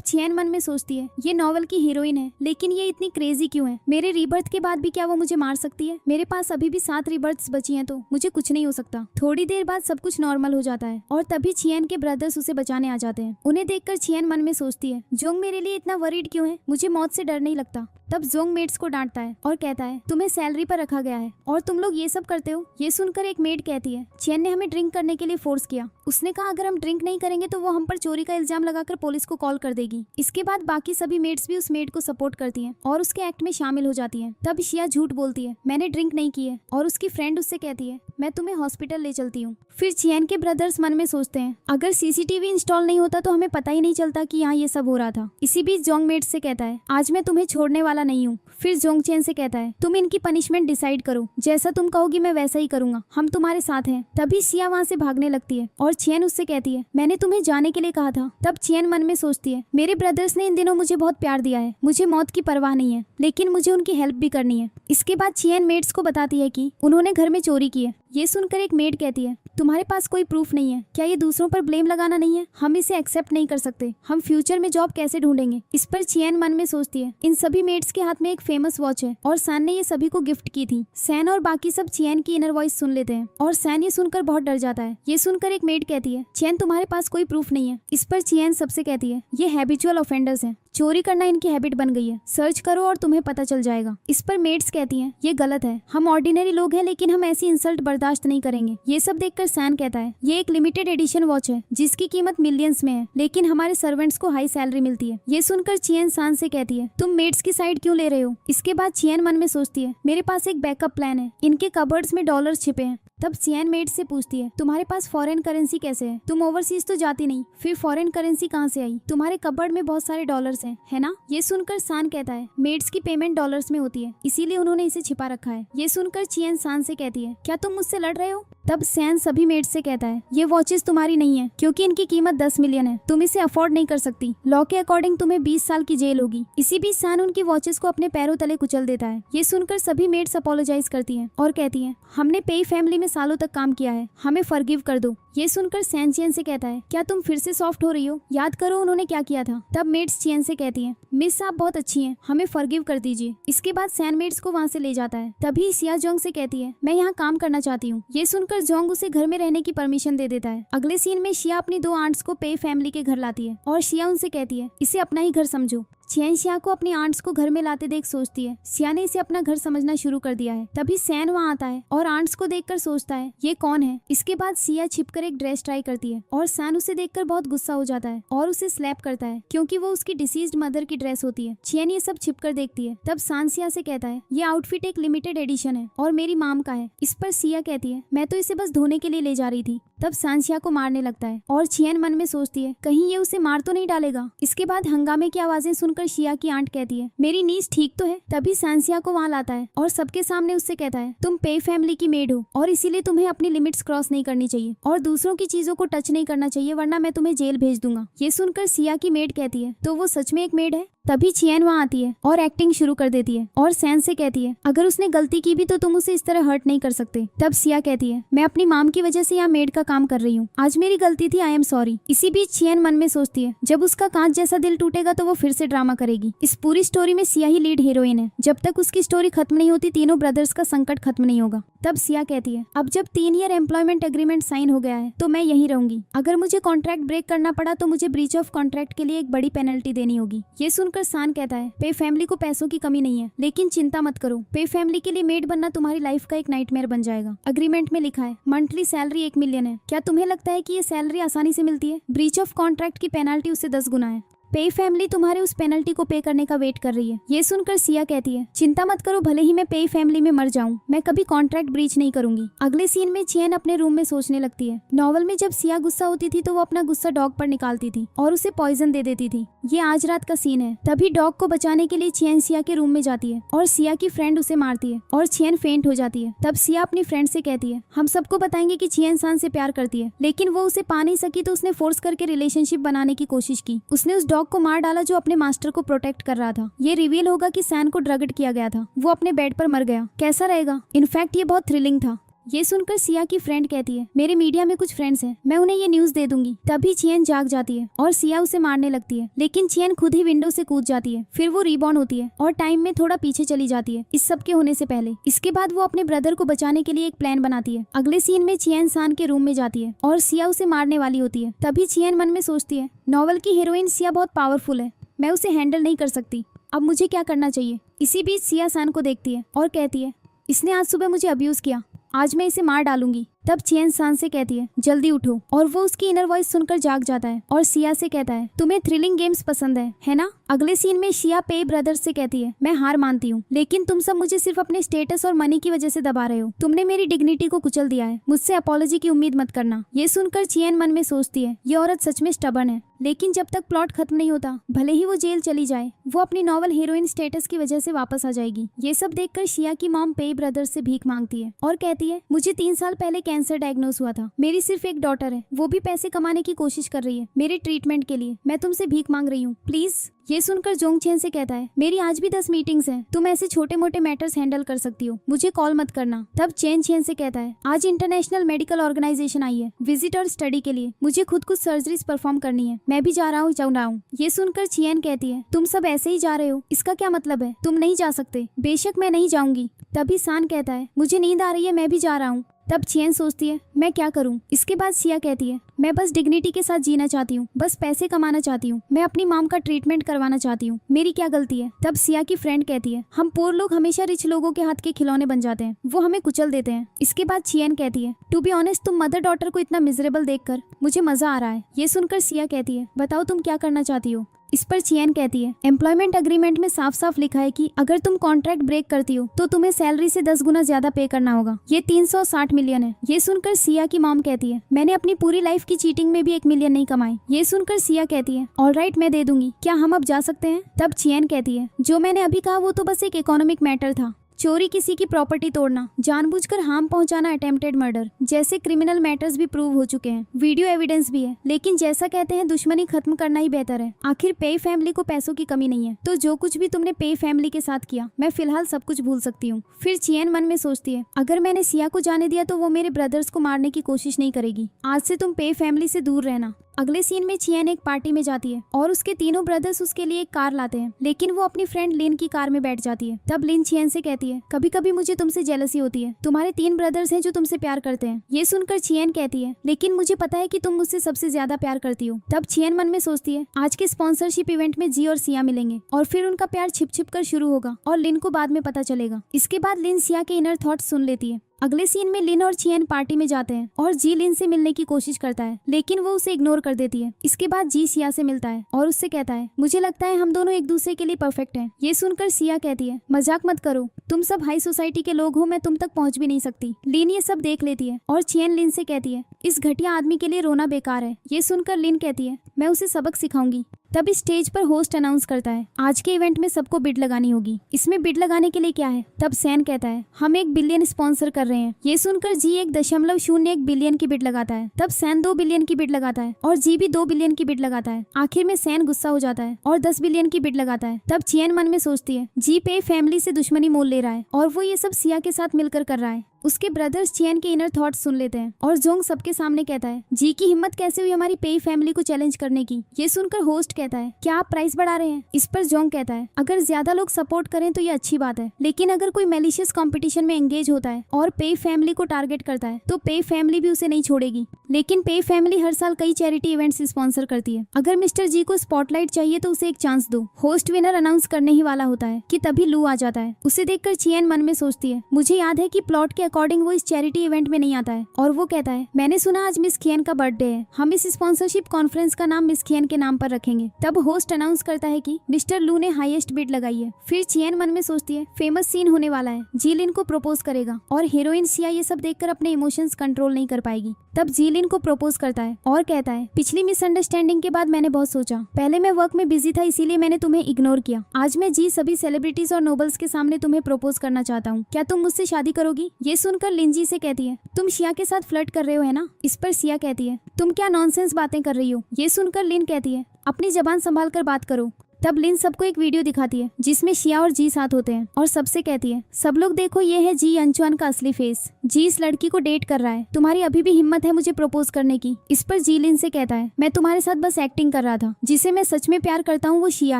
चियन मन में सोचती है ये नॉवल की हीरोइन है लेकिन ये इतनी क्रेजी क्यों है? मेरे रीबर्थ के बाद भी क्या वो मुझे मार सकती है? मेरे पास अभी भी 7 रीबर्थ्स बची हैं तो मुझे कुछ नहीं हो सकता। थोड़ी देर बाद सब कुछ नॉर्मल हो जाता है और तभी चियन के ब्रदर्स उसे बचाने आ जाते हैं। उन्हें देखकर चियन मन में सोचती है जोंग मेरे लिए इतना वरीड क्यों है? मुझे मौत से डर नहीं लगता। तब जोंग मेड्स को डांटता है और कहता है तुम्हें सैलरी पर रखा गया है और तुम लोग ये सब करते हो। ये सुनकर एक मेड कहती है चियन ने हमें ड्रिंक करने के लिए फोर्स किया, उसने कहा अगर हम ड्रिंक नहीं करेंगे तो वो हम पर चोरी का इल्जाम लगाकर पुलिस को कॉल कर देगी। इसके बाद बाकी सभी मेड्स भी उस मेड को सपोर्ट करती हैं और उसके एक्ट में शामिल हो जाती हैं। तब शिया झूठ बोलती है मैंने ड्रिंक नहीं की है और उसकी फ्रेंड उससे कहती है मैं तुम्हें हॉस्पिटल ले चलती हूँ। फिर चियन के ब्रदर्स मन में सोचते हैं अगर सीसीटीवी इंस्टॉल नहीं होता तो हमें पता ही नहीं चलता कि यहाँ ये सब हो रहा था। इसी बीच जोंग मेड्स से कहता है आज मैं तुम्हें छोड़ने वाला नहीं हूँ। फिर जोंग चैन से कहता है तुम इनकी पनिशमेंट डिसाइड करो, जैसा तुम कहोगी मैं वैसा ही करूंगा, हम तुम्हारे साथ हैं। तभी सिया वहाँ से भागने लगती है और चियन उससे कहती है मैंने तुम्हें जाने के लिए कहा था। तब चियन मन में सोचती है मेरे ब्रदर्स ने इन दिनों मुझे बहुत प्यार दिया है, मुझे मौत की परवाह नहीं है लेकिन मुझे उनकी हेल्प भी करनी है। इसके बाद चियन मेड्स को बताती है कि उन्होंने घर में चोरी की है। ये सुनकर एक मेड कहती है तुम्हारे पास कोई प्रूफ नहीं है क्या? ये दूसरों पर ब्लेम लगाना नहीं है, हम इसे एक्सेप्ट नहीं कर सकते, हम फ्यूचर में जॉब कैसे ढूंढेंगे? इस पर चियन मन में सोचती है इन सभी मेड्स के हाथ में एक फेमस वॉच है और सैन ने ये सभी को गिफ्ट की थी। सैन और बाकी सब चियन की इनर वॉइस सुन लेते हैं और सैन ये सुनकर बहुत डर जाता है। ये सुनकर एक मेड कहती है चियन तुम्हारे पास कोई प्रूफ नहीं है। इस पर चियन सबसे कहती है ये हैबिचुअल ऑफेंडर्स हैं, चोरी करना इनकी हैबिट बन गई है, सर्च करो और तुम्हें पता चल जाएगा। इस पर मेड्स कहती हैं ये गलत है, हम ऑर्डिनरी लोग हैं लेकिन हम ऐसी इंसल्ट बर्दाश्त नहीं करेंगे। ये सब देखकर सैन कहता है ये एक लिमिटेड एडिशन वॉच है जिसकी कीमत मिलियंस में है लेकिन हमारे सर्वेंट्स को हाई सैलरी मिलती है। ये सुनकर चियन सैन से कहती है तुम मेड्स की साइड क्यों ले रहे हो? इसके बाद चियन मन में सोचती है मेरे पास एक बैकअप प्लान है, इनके कबर्ड्स में डॉलर्स छिपे हैं। तब चियन मेड से पूछती है तुम्हारे पास फॉरेन करेंसी कैसे है? तुम ओवरसीज तो जाती नहीं, फिर फॉरेन करेंसी कहाँ से आई? तुम्हारे कबर्ड में बहुत सारे डॉलर्स हैं, है ना? ये सुनकर सान कहता है मेड्स की पेमेंट डॉलर्स में होती है इसीलिए उन्होंने इसे छिपा रखा है। ये सुनकर चियन सान से कहती है क्या तुम मुझसे लड़ रहे हो? तब सैन सभी मेड्स से कहता है ये वॉचेस तुम्हारी नहीं है क्योंकि इनकी कीमत 10 मिलियन है, तुम इसे अफोर्ड नहीं कर सकती, लॉ के अकॉर्डिंग तुम्हें 20 साल की जेल होगी। इसी बीच सैन उनकी वॉचेस को अपने पैरों तले कुचल देता है। ये सुनकर सभी मेड्स अपोलोजाइज करती हैं और कहती हैं हमने पेई फैमिली में सालों तक काम किया है, हमें फॉरगिव कर दो। ये सुनकर सैन चियन से कहता है क्या तुम फिर से सॉफ्ट हो रही हो? याद करो उन्होंने क्या किया था। तब मेड्स चियन से कहती हैं मिस आप बहुत अच्छी हैं, हमें फॉरगिव कर दीजिए। इसके बाद सैन मेड्स को वहाँ से ले जाता है। तभी सिया जोंग से कहती है मैं यहाँ काम करना चाहती हूँ। ये सुनकर जोंग उसे घर में रहने की परमिशन दे देता है। अगले सीन में शिया अपनी 2 आंट्स को पेई फैमिली के घर लाती है और शिया उनसे कहती है इसे अपना ही घर समझो। चैन सिया को अपनी आंट्स को घर में लाते देख सोचती है सिया ने इसे अपना घर समझना शुरू कर दिया है। तभी सैन वहाँ आता है और आंट्स को देखकर सोचता है ये कौन है। इसके बाद सिया छिपकर एक ड्रेस ट्राई करती है और सैन उसे देखकर बहुत गुस्सा हो जाता है और उसे स्लैप करता है क्योंकि वो उसकी डिसीज्ड मदर की ड्रेस होती है। चैन ये सब छिपकर देखती है। तब सान सिया से कहता है ये आउटफिट एक लिमिटेड एडिशन है और मेरी माम का है। इस पर सिया कहती है मैं तो इसे बस धोने के लिए ले जा रही थी। तब सांसिया को मारने लगता है और चियन मन में सोचती है कहीं ये उसे मार तो नहीं डालेगा। इसके बाद हंगामे की आवाजें सुनकर शिया की आंट कहती है मेरी नीज ठीक तो है। तभी सांसिया को वहाँ लाता है और सबके सामने उससे कहता है तुम पे फैमिली की मेड हो और इसीलिए तुम्हें अपनी लिमिट्स क्रॉस नहीं करनी चाहिए और दूसरों की चीजों को टच नहीं करना चाहिए वरना मैं तुम्हें जेल भेज दूंगा। ये सुनकर सिया की मेड कहती है तो वो सच में एक मेड है। तभी चियन वहाँ आती है और एक्टिंग शुरू कर देती है और सैन से कहती है अगर उसने गलती की भी तो तुम उसे इस तरह हर्ट नहीं कर सकते। तब सिया कहती है मैं अपनी माम की वजह से यहाँ मेड का काम कर रही हूँ, आज मेरी गलती थी, आई एम सॉरी। इसी बीच चियन मन में सोचती है जब उसका कांच जैसा दिल टूटेगा तो वो फिर से ड्रामा करेगी। इस पूरी स्टोरी में सिया ही लीड हीरोइन है। जब तक उसकी स्टोरी खत्म नहीं होती तीनों ब्रदर्स का संकट खत्म नहीं होगा। तब सिया कहती है अब जब 3 ईयर एम्प्लॉयमेंट एग्रीमेंट साइन हो गया है तो मैं यहीं रहूंगी। अगर मुझे कॉन्ट्रैक्ट ब्रेक करना पड़ा तो मुझे ब्रीच ऑफ कॉन्ट्रैक्ट के लिए एक बड़ी पेनल्टी देनी होगी। ये सुनकर सान कहता है पे फैमिली को पैसों की कमी नहीं है लेकिन चिंता मत करो, पे फैमिली के लिए मेड बनना तुम्हारी लाइफ का एक नाइटमेयर बन जाएगा। अग्रीमेंट में लिखा है मंथली सैलरी 1 मिलियन है। क्या तुम्हें लगता है कि ये सैलरी आसानी से मिलती है? ब्रीच ऑफ कॉन्ट्रैक्ट की पेनल्टी उससे 10 गुना है। पे फैमिली तुम्हारे उस पेनल्टी को पे करने का वेट कर रही है। ये सुनकर सिया कहती है चिंता मत करो, भले ही मैं पे फैमिली में मर जाऊं, मैं कभी कॉन्ट्रैक्ट ब्रीच नहीं करूंगी। अगले सीन में चैन अपने रूम में सोचने लगती है। नॉवल में जब सिया गुस्सा होती थी तो वो अपना गुस्सा डॉग पर निकालती थी और उसे पॉइजन दे देती थी। ये आज रात का सीन है। तभी डॉग को बचाने के लिए चैन सिया के रूम में जाती है और सिया की फ्रेंड उसे मारती है और चैन फेंट हो जाती है। तब सिया अपनी फ्रेंड से कहती है हम सबको बताएंगे कि चैन सान से प्यार करती है, लेकिन वो उसे पा नहीं सकी तो उसने फोर्स करके रिलेशनशिप बनाने की कोशिश की। उसने उस डॉग को मार डाला जो अपने मास्टर को प्रोटेक्ट कर रहा था। ये रिवील होगा कि सैन को ड्रग्ड किया गया था, वो अपने बेड पर मर गया। कैसा रहेगा? इनफैक्ट ये बहुत थ्रिलिंग था। ये सुनकर सिया की फ्रेंड कहती है मेरे मीडिया में कुछ फ्रेंड्स हैं, मैं उन्हें ये न्यूज दे दूंगी। तभी चियन जाग जाती है और सिया उसे मारने लगती है, लेकिन चियन खुद ही विंडो से कूद जाती है। फिर वो रीबॉर्न होती है और टाइम में थोड़ा पीछे चली जाती है इस सब के होने से पहले। इसके बाद वो अपने ब्रदर को बचाने के लिए एक प्लान बनाती है। अगले सीन में चियन सान के रूम में जाती है और सिया उसे मारने वाली होती है। तभी चियन मन में सोचती है नॉवल की हीरोइन सिया बहुत पावरफुल है, मैं उसे हैंडल नहीं कर सकती, अब मुझे क्या करना चाहिए। इसी बीच सिया सान को देखती है और कहती है इसने आज सुबह मुझे अब्यूज किया, आज मैं इसे मार डालूंगी। तब चियन सान से कहती है जल्दी उठो और वो उसकी इनर वॉइस सुनकर जाग जाता है और सिया से कहता है तुम्हें थ्रिलिंग गेम्स पसंद है ना? अगले सीन में शिया पे ब्रदर्स से कहती है मैं हार मानती हूँ, लेकिन तुम सब मुझे सिर्फ अपने स्टेटस और मनी की वजह से दबा रहे हो। तुमने मेरी डिग्निटी को कुचल दिया है, मुझसे अपॉलॉजी की उम्मीद मत करना। ये सुनकर चियन मन में सोचती है ये औरत सच में स्टबर्न है, लेकिन जब तक प्लॉट खत्म नहीं होता भले ही वो जेल चली जाए वो अपनी नॉवल हीरोइन स्टेटस की वजह से वापस आ जाएगी। ये सब देखकर शिया की मॉम पे ब्रदर्स से भीख मांगती है और कहती है मुझे 3 साल पहले कैंसर डायग्नोस हुआ था, मेरी सिर्फ एक डॉटर है, वो भी पैसे कमाने की कोशिश कर रही है मेरे ट्रीटमेंट के लिए, मैं तुमसे भीख मांग रही हूँ प्लीज। ये सुनकर जोंग चेन से कहता है मेरी आज भी 10 मीटिंग्स हैं, तुम ऐसे छोटे मोटे मैटर्स हैंडल कर सकती हो, मुझे कॉल मत करना। तब चेन चेन से कहता है आज इंटरनेशनल मेडिकल ऑर्गेनाइजेशन आई है विजिट और स्टडी के लिए, मुझे खुद कुछ सर्जरीज परफॉर्म करनी है, मैं भी जा रहा हूँ। ये सुनकर चियन कहती है तुम सब ऐसे ही जा रहे हो, इसका क्या मतलब है? तुम नहीं जा सकते। बेशक मैं नहीं जाऊंगी। तभी सान कहता है मुझे नींद आ रही है, मैं भी जा रहा हूँ। तब चियन सोचती है मैं क्या करूं। इसके बाद सिया कहती है मैं बस डिग्निटी के साथ जीना चाहती हूँ, बस पैसे कमाना चाहती हूँ, मैं अपनी माम का ट्रीटमेंट करवाना चाहती हूँ, मेरी क्या गलती है। तब सिया की फ्रेंड कहती है हम पोर लोग हमेशा रिच लोगों के हाथ के खिलौने बन जाते हैं, वो हमें कुचल देते हैं। इसके बाद चियन कहती है टू बी ऑनेस्ट तुम मदर डॉटर को इतना मिजरेबल देखकर मुझे मजा आ रहा है। ये सुनकर सिया कहती है बताओ तुम क्या करना चाहती हो। इस पर चियन कहती है एम्प्लॉयमेंट एग्रीमेंट में साफ साफ लिखा है कि अगर तुम कॉन्ट्रैक्ट ब्रेक करती हो तो तुम्हें सैलरी से 10 गुना ज्यादा पे करना होगा, ये 360 मिलियन है। ये सुनकर सिया की मॉम कहती है मैंने अपनी पूरी लाइफ की चीटिंग में भी 1 मिलियन नहीं कमाई। ये सुनकर सिया कहती है ऑलराइट मैं दे दूंगी, क्या हम अब जा सकते हैं? तब चियन कहती है जो मैंने अभी कहा वो तो बस एक इकोनॉमिक मैटर था, चोरी, किसी की प्रॉपर्टी तोड़ना, जानबूझकर हार्म पहुंचाना, अटेम्प्टेड मर्डर जैसे क्रिमिनल मैटर्स भी प्रूव हो चुके हैं, वीडियो एविडेंस भी है, लेकिन जैसा कहते हैं दुश्मनी खत्म करना ही बेहतर है। आखिर पे फैमिली को पैसों की कमी नहीं है, तो जो कुछ भी तुमने पे फैमिली के साथ किया मैं फिलहाल सब कुछ भूल सकती हूँ। फिर चियन मन में सोचती है अगर मैंने सिया को जाने दिया तो वो मेरे ब्रदर्स को मारने की कोशिश नहीं करेगी, आज से तुम पे फैमिली से दूर रहना। अगले सीन में चियन एक पार्टी में जाती है और उसके तीनों ब्रदर्स उसके लिए एक कार लाते हैं, लेकिन वो अपनी फ्रेंड लिन की कार में बैठ जाती है। तब लिन चियन से कहती है, कभी कभी मुझे तुमसे जेलसी होती है, तुम्हारे 3 ब्रदर्स हैं जो तुमसे प्यार करते हैं। ये सुनकर चियन कहती है, लेकिन मुझे पता है कि तुम मुझसे सबसे ज्यादा प्यार करती हो। तब चियन मन में सोचती है, आज के स्पॉन्सरशिप इवेंट में जी और सिया मिलेंगे और फिर उनका प्यार छिप छिप कर शुरू होगा और लिन को बाद में पता चलेगा। इसके बाद लिन सिया के इनर थॉट्स सुन लेती है। अगले सीन में लिन और चियन पार्टी में जाते हैं और जी लिन से मिलने की कोशिश करता है, लेकिन वो उसे इग्नोर कर देती है। इसके बाद जी सिया से मिलता है और उससे कहता है, मुझे लगता है हम दोनों एक दूसरे के लिए परफेक्ट हैं। ये सुनकर सिया कहती है, मजाक मत करो, तुम सब हाई सोसाइटी के लोग हो, मैं तुम तक पहुंच भी नहीं सकती। लिन ये सब देख लेती है और चियन लिन से कहती है, इस घटिया आदमी के लिए रोना बेकार है। ये सुनकर लिन कहती है, मैं उसे सबक सिखाऊंगी। तब स्टेज पर होस्ट अनाउंस करता है, आज के इवेंट में सबको बिड लगानी होगी। इसमें बिड लगाने के लिए क्या है? तब सैन कहता है, हम 1 बिलियन स्पॉन्सर कर रहे हैं। ये सुनकर जी 1.01 बिलियन की बिड लगाता है। तब सैन 2 बिलियन की बिड लगाता है और जी भी 2 बिलियन की बिड लगाता है। आखिर में सैन गुस्सा हो जाता है और 10 बिलियन की बिड लगाता है। तब चियन मन में सोचती है, जी पे फैमिली से दुश्मनी मोल ले रहा है और वो ये सब सिया के साथ मिलकर कर रहा है। उसके ब्रदर्स चियन के इनर थॉट्स सुन लेते हैं और जोंग सबके सामने कहता है, जी की हिम्मत कैसे हुई हमारी पेई फैमिली को चैलेंज करने की। ये सुनकर होस्ट कहता है, क्या आप प्राइस बढ़ा रहे हैं? इस पर जोंग कहता है, अगर ज्यादा लोग सपोर्ट करें तो ये अच्छी बात है, लेकिन अगर कोई मैलिशियस कंपटीशन में एंगेज होता है और पेई फैमिली को टारगेट करता है तो पेई फैमिली भी उसे नहीं छोड़ेगी। लेकिन पेई फैमिली हर साल कई चैरिटी इवेंट्स स्पॉन्सर करती है। अगर मिस्टर जी को स्पॉटलाइट चाहिए तो उसे एक चांस दो। होस्ट विनर अनाउंस करने ही वाला होता है कि तभी लू आ जाता है। उसे देखकर चियन मन में सोचती है, मुझे याद है कि प्लॉट के अकॉर्डिंग वो इस चैरिटी इवेंट में नहीं आता है। और वो कहता है, मैंने सुना आज मिस खियन का बर्थडे है, हम इस स्पॉन्सरशिप कॉन्फ्रेंस का नाम मिस खियन के नाम पर रखेंगे। तब होस्ट अनाउंस करता है कि मिस्टर लू ने हाईएस्ट बिड लगाई है। फिर चियन मन में सोचती है, फेमस सीन होने वाला है, जीलिन को प्रपोज करेगा और हीरोइन सिया ये सब देखकर अपने इमोशंस कंट्रोल नहीं कर पाएगी। तब जीलिन को प्रपोज करता है और कहता है, पिछली मिसअंडरस्टैंडिंग के बाद मैंने बहुत सोचा, पहले मैं वर्क में बिजी था इसीलिए मैंने तुम्हें इग्नोर किया। आज मैं जी सभी सेलिब्रिटीज और नोबल्स के सामने तुम्हें प्रपोज करना चाहता हूँ, क्या तुम मुझसे शादी करोगी? ये सुनकर लिन जी से कहती है, तुम सिया के साथ फ्लर्ट कर रहे हो है ना? इस पर सिया कहती है, तुम क्या नॉनसेंस बातें कर रही हो? ये सुनकर लिन कहती है, अपनी जबान संभाल कर बात करो। तब लिन सबको एक वीडियो दिखाती है जिसमें शिया और जी साथ होते हैं और सबसे कहती है, सब लोग देखो ये है जी अंचुआन का असली फेस। जी इस लड़की को डेट कर रहा है, तुम्हारी अभी भी हिम्मत है मुझे प्रपोज करने की? इस पर जी लिन से कहता है, मैं तुम्हारे साथ बस एक्टिंग कर रहा था, जिसे मैं सच में प्यार करता हूँ वो शिया